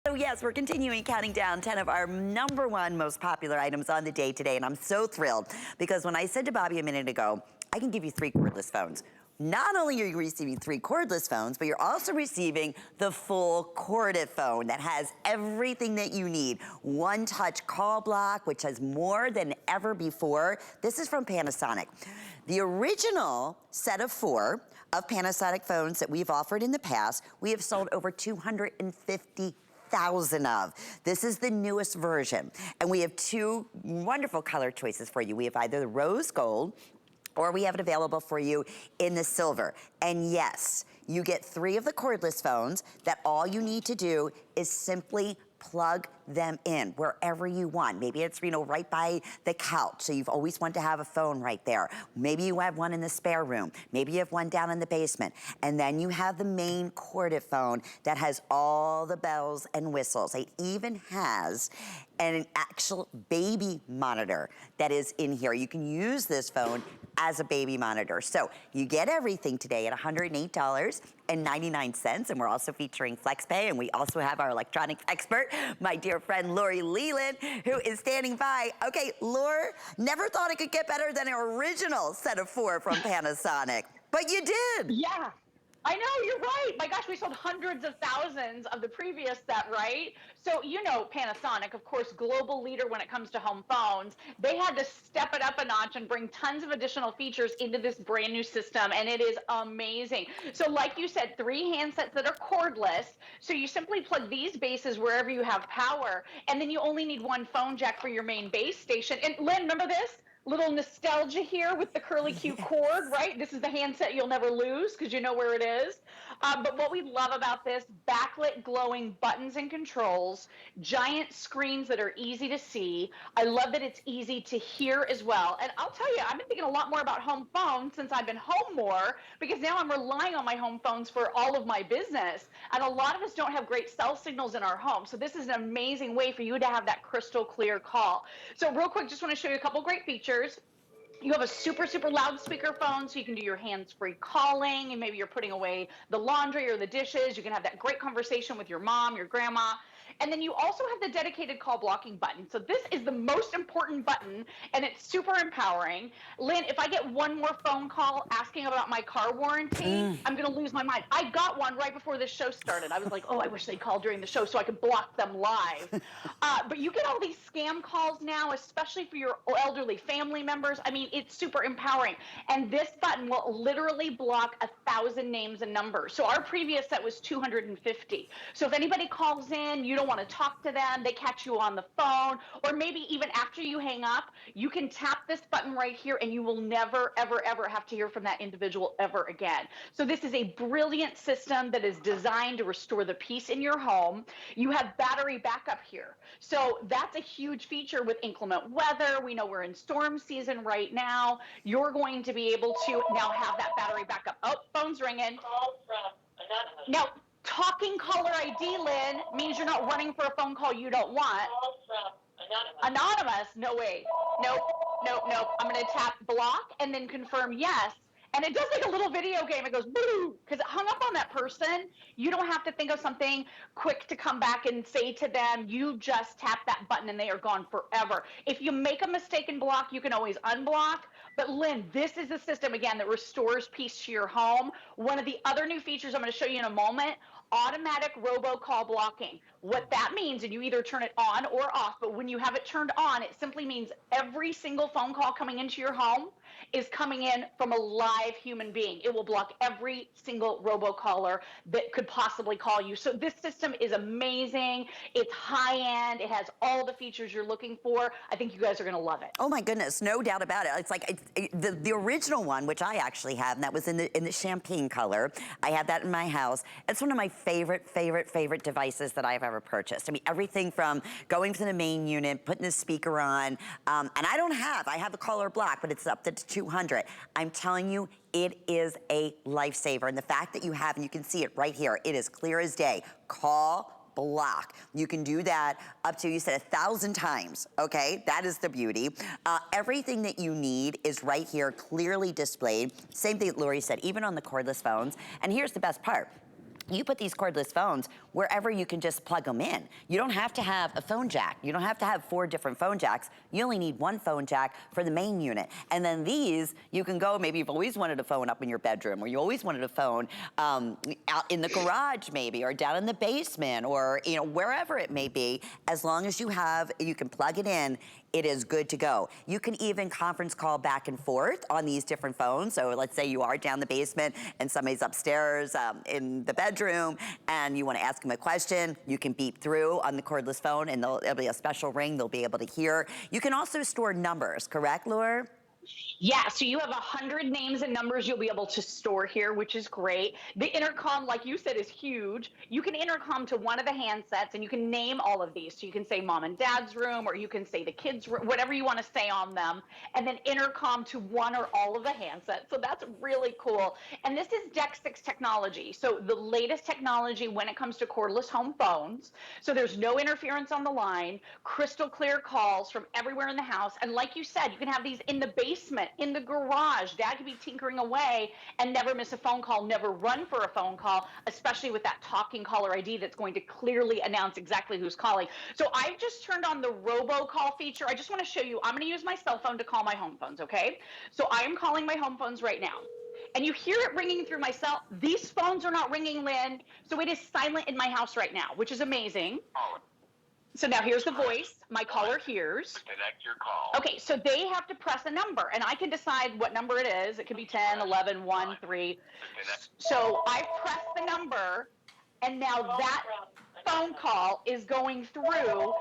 So yes, we're continuing counting down 10 of our #1 most popular items on the day today, and I'm so thrilled because when I said to Bobby a minute ago, I can give you 3 cordless phones. Not only are you receiving 3 cordless phones, but you're also receiving the full corded phone that has everything that you need. One-touch call block, which has more than ever before. This is from Panasonic. The original set of 4 of Panasonic phones that we've offered in the past, we have sold over 250,000 of. This is the newest version. And we have 2 wonderful color choices for you. We have either the rose gold or we have it available for you in the silver. And yes, you get 3 of the cordless phones that all you need to do is simply plug them in wherever you want. Maybe it's, right by the couch, so you've always wanted to have a phone right there. Maybe you have one in the spare room. Maybe you have one down in the basement. And then you have the main corded phone that has all the bells and whistles. It even has an actual baby monitor that is in here. You can use this phone as a baby monitor. So you get everything today at $108.99, and we're also featuring FlexPay, and we also have our electronics expert, my dear friend Lori Leland, who is standing by. Okay, Lori, never thought it could get better than our original set of 4 from Panasonic, but you did. Yeah. I know, you're right. My gosh, we sold hundreds of thousands of the previous set, right? So, Panasonic, of course, global leader when it comes to home phones. They had to step it up a notch and bring tons of additional features into this brand new system, and it is amazing. So like you said, 3 handsets that are cordless. So you simply plug these bases wherever you have power, and then you only need 1 phone jack for your main base station. And Lynn, remember this? Little nostalgia here with the curly Q cord, right? This is the handset you'll never lose because you know where it is. But what we love about this, backlit glowing buttons and controls, giant screens that are easy to see. I love that it's easy to hear as well. And I'll tell you, I've been thinking a lot more about home phones since I've been home more, because now I'm relying on my home phones for all of my business. And a lot of us don't have great cell signals in our home. So this is an amazing way for you to have that crystal clear call. So real quick, just want to show you a couple great features. You have a super, super loud speaker phone, so you can do your hands-free calling, and maybe you're putting away the laundry or the dishes. You can have that great conversation with your mom, your grandma. And then you also have the dedicated call blocking button. So this is the most important button, and it's super empowering. Lynn, if I get one more phone call asking about my car warranty, I'm going to lose my mind. I got one right before this show started. I was like, oh, I wish they'd call during the show so I could block them live. But you get all these scam calls now, especially for your elderly family members. I mean, it's super empowering. And this button will literally block 1,000 names and numbers. So our previous set was 250. So if anybody calls in, you don't want to talk to them, they catch you on the phone, or maybe even after you hang up, you can tap this button right here and you will never, ever, ever have to hear from that individual ever again. So this is a brilliant system that is designed to restore the peace in your home. You have battery backup here. So that's a huge feature with inclement weather. We know we're in storm season right now. You're going to be able to now have that battery backup. Oh, phone's ringing. Call from anonymous. Now, Talking Caller ID, Lynn, means you're not running for a phone call you don't want. Call from anonymous. Anonymous? No way. Nope, nope, nope. I'm going to tap block and then confirm yes. And it does like a little video game. It goes boo, because it hung up on that person. You don't have to think of something quick to come back and say to them. You just tap that button and they are gone forever. If you make a mistake and block, you can always unblock. But Lynn, this is a system, again, that restores peace to your home. One of the other new features I'm going to show you in a moment, automatic robocall blocking. What that means, and you either turn it on or off, but when you have it turned on, it simply means every single phone call coming into your home is coming in from a live human being. It will block every single robocaller that could possibly call you. So this system is amazing. It's high end. It has all the features you're looking for. I think you guys are going to love it. Oh my goodness, no doubt about it. It's like the original one, which I actually have, and that was in the champagne color. I had that in my house. It's one of my favorite devices that I've ever purchased. I mean, everything from going to the main unit, putting the speaker on, and I have a color block, but it's up to 200. I'm telling you, it is a lifesaver. And the fact that you have, and you can see it right here, it is clear as day. Call, block. You can do that up to, you said 1,000 times, okay? That is the beauty. Everything that you need is right here, clearly displayed. Same thing that Lori said, even on the cordless phones. And here's the best part. You put these cordless phones wherever you can just plug them in. You don't have to have a phone jack. You don't have to have 4 different phone jacks. You only need 1 phone jack for the main unit. And then these, you can go, maybe you've always wanted a phone up in your bedroom, or you always wanted a phone out in the garage maybe, or down in the basement, or wherever it may be. As long as you can plug it in, it is good to go. You can even conference call back and forth on these different phones. So let's say you are down the basement and somebody's upstairs in the bedroom and you want to ask them a question, you can beep through on the cordless phone and it'll be a special ring they'll be able to hear. You can also store numbers, correct, Laura? Yeah, so you have 100 names and numbers you'll be able to store here, which is great. The intercom, like you said, is huge. You can intercom to one of the handsets, and you can name all of these. So you can say mom and dad's room, or you can say the kids' room, whatever you want to say on them, and then intercom to one or all of the handsets. So that's really cool. And this is Deck 6 technology. So the latest technology when it comes to cordless home phones. So there's no interference on the line, crystal clear calls from everywhere in the house. And like you said, you can have these in the basement, in the garage. Dad could be tinkering away and never miss a phone call, never run for a phone call, especially with that Talking Caller ID that's going to clearly announce exactly who's calling. So I've just turned on the robocall feature. I just want to show you, I'm going to use my cell phone to call my home phones, okay? So I am calling my home phones right now. And you hear it ringing through my cell. These phones are not ringing, Lynn. So it is silent in my house right now, which is amazing. So now here's the voice my caller hears. Connect your call. Okay, so they have to press a number, and I can decide what number it is. It could be 10, 11, 1, 3. So I press the number, and now that phone call is going through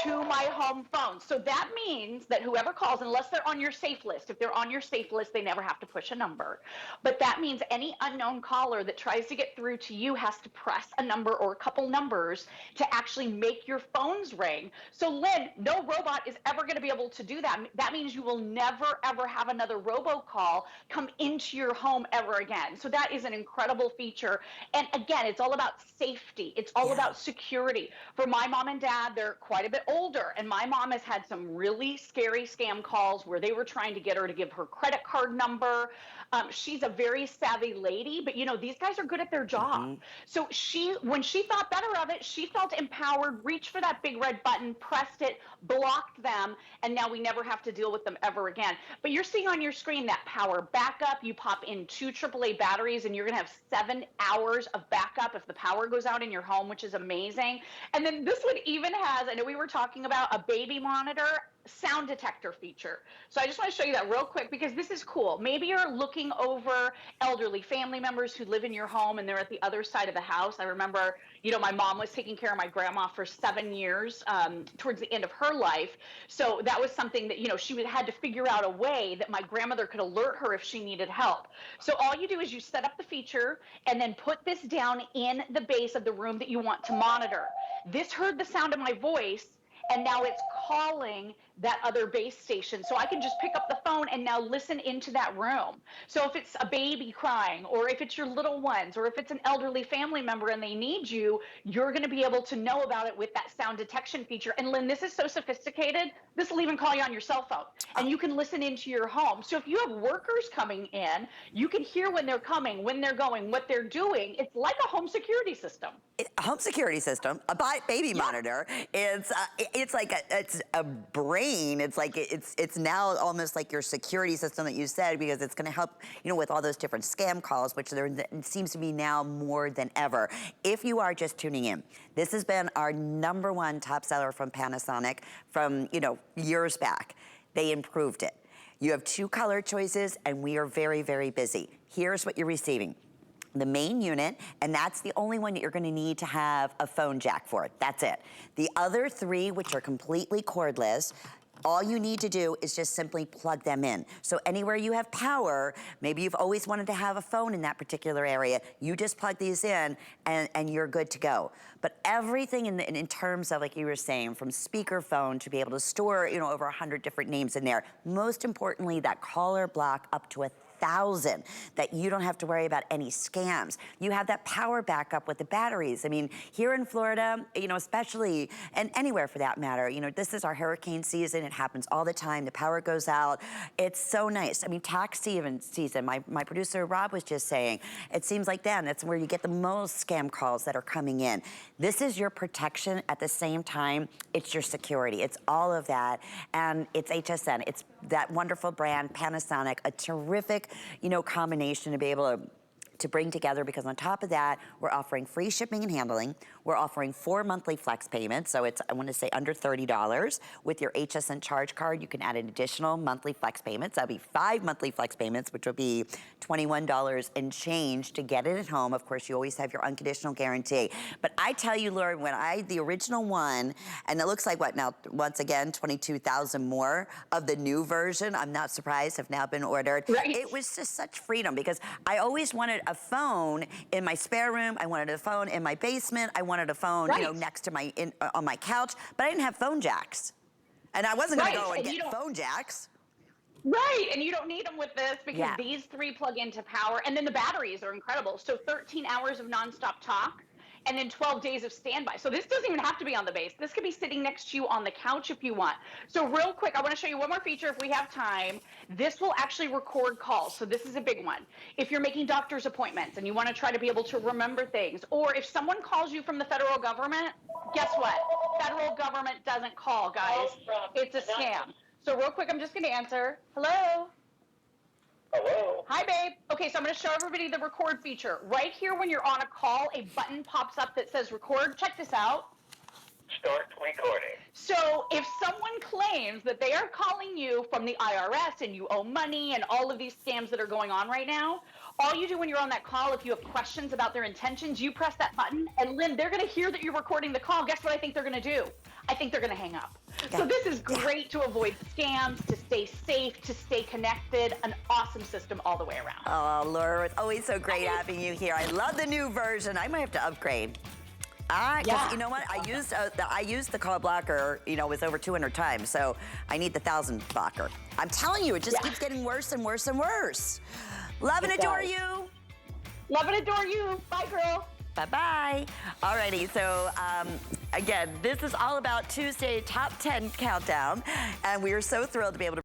to my home phone. So that means that whoever calls, unless they're on your safe list, if they're on your safe list, they never have to push a number. But that means any unknown caller that tries to get through to you has to press a number or a couple numbers to actually make your phones ring. So Lynn, no robot is ever going to be able to do that. That means you will never, ever have another robocall come into your home ever again. So that is an incredible feature. And again, it's all about safety. It's all about security. For my mom and dad, they're quite a bit older, and my mom has had some really scary scam calls where they were trying to get her to give her credit card number. She's a very savvy lady, but these guys are good at their job. So when she thought better of it, she felt empowered, reached for that big red button, pressed it, blocked them, and now we never have to deal with them ever again. But you're seeing on your screen that power backup. You pop in 2 AAA batteries, and you're gonna have 7 hours of backup if the power goes out in your home, which is amazing. And then this one even has, I know we were talking about a baby monitor, sound detector feature. So I just want to show you that real quick because this is cool. Maybe you're looking over elderly family members who live in your home and they're at the other side of the house. I remember, my mom was taking care of my grandma for 7 years towards the end of her life. So that was something that, she had to figure out a way that my grandmother could alert her if she needed help. So all you do is you set up the feature and then put this down in the base of the room that you want to monitor. This heard the sound of my voice, and now it's calling that other base station. So I can just pick up the phone and now listen into that room. So if it's a baby crying, or if it's your little ones, or if it's an elderly family member and they need you, you're gonna be able to know about it with that sound detection feature. And Lynn, this is so sophisticated, this will even call you on your cell phone. And you can listen into your home. So if you have workers coming in, you can hear when they're coming, when they're going, what they're doing. It's like a home security system. A home security system, a baby monitor. It's like it's a brain. It's like it's now almost like your security system that you said, because it's going to help with all those different scam calls, which there seems to be now more than ever. If you are just tuning in, this has been our #1 top seller from Panasonic from years back. They improved it. You have 2 color choices, and we are very, very busy. Here's what you're receiving. The main unit, and that's the only one that you're gonna need to have a phone jack for. That's it. The other 3, which are completely cordless, all you need to do is just simply plug them in. So anywhere you have power, maybe you've always wanted to have a phone in that particular area, you just plug these in and you're good to go. But everything in terms of, like you were saying, from speakerphone to be able to store over 100 different names in there, most importantly, that caller block up to 1,000 that you don't have to worry about any scams. You have that power backup with the batteries. I mean, here in Florida, you know, especially, and anywhere for that matter, you know, this is our hurricane season. It happens all the time. The power goes out. It's so nice. I mean, tax season, my producer Rob was just saying, it seems like that's where you get the most scam calls that are coming in. This is your protection at the same time. It's your security. It's all of that. And it's HSN. It's that wonderful brand, Panasonic, a terrific, you know, combination to be able to bring together, because on top of that, we're offering free shipping and handling. We're offering 4 monthly flex payments, so it's, I want to say, under $30. With your HSN charge card, you can add an additional monthly flex payments. That'll be 5 monthly flex payments, which will be $21 and change to get it at home. Of course, you always have your unconditional guarantee. But I tell you, Laura, when the original one, and it looks like what now, once again, 22,000 more of the new version, I'm not surprised, have now been ordered. Right. It was just such freedom, because I always wanted a phone in my spare room. I wanted a phone in my basement. I wanted a phone, you know, next to my, on my couch, but I didn't have phone jacks. And I wasn't gonna go and get phone jacks. Right, and you don't need them with this, because these 3 plug into power, and then the batteries are incredible. So 13 hours of nonstop talk, and then 12 days of standby. So this doesn't even have to be on the base. This could be sitting next to you on the couch if you want. So real quick, I want to show you one more feature if we have time. This will actually record calls. So this is a big one. If you're making doctor's appointments and you want to try to be able to remember things, or if someone calls you from the federal government, guess what? Federal government doesn't call, guys. It's a scam. So real quick, I'm just going to answer. Hello? Hello? Hi, babe. Okay, so I'm going to show everybody the record feature. Right here, when you're on a call, a button pops up that says record. Check this out. Start recording. So if someone claims that they are calling you from the IRS and you owe money and all of these scams that are going on right now, all you do when you're on that call, if you have questions about their intentions, you press that button, and Lynn, they're going to hear that you're recording the call. Guess what I think they're going to do? I think they're going to hang up. So this is great to avoid scams, to stay safe, to stay connected. An awesome system all the way around. Oh, Laura, it's always so great having you here. I love the new version. I might have to upgrade. You know what? I used the call blocker, you know, it was over 200 times, so I need the 1,000 blocker. I'm telling you, it just keeps getting worse and worse and worse. Love and adore you. Love and adore you. Bye, girl. Bye-bye. Alrighty, so again, this is all about Tuesday Top 10 Countdown, and we are so thrilled to be able to